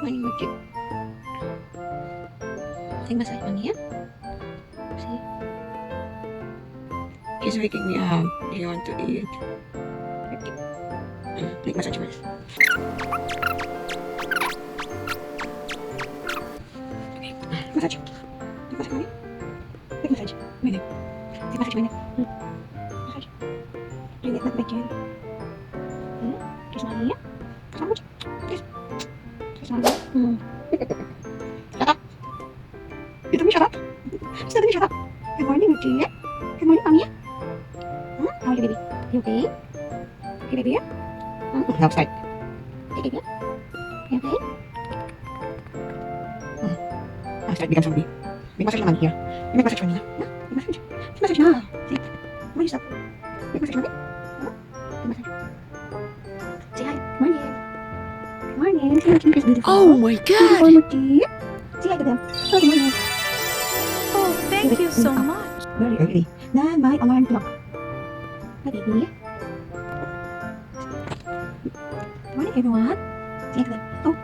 Morning, Mochi. Take massage, mommy, yeah? See? He's waking me up. He want to eat. Okay. Take massage first. Okay. Massage. Take massage, mommy. Take massage. Wait. Take massage, wait. Massage. Bring it, not my chin. Kiss mommy, yeah? Kiss mommy. Kiss. Kiss mommy. Shut up. You told me shut up. Just tell me shut up. Good morning, Mochi. Good morning, mommy. How are you, baby? You okay? Okay, baby? Now start. Okay, baby? You okay? Now start. Become zombie. Make massage naman here. You make massage for me na. Make massage. Make massage na. See? Why you stop? Make massage for me. Make massage. Say hi. Good morning. Good morning. See, Mochi is beautiful. Oh my Beautiful, god! Mochi. Say hi to them. Oh, good morning. Oh, thank you so much. Very early. Than my alarm clock. Hi, baby. Good morning, everyone. Say hi to them. Oh,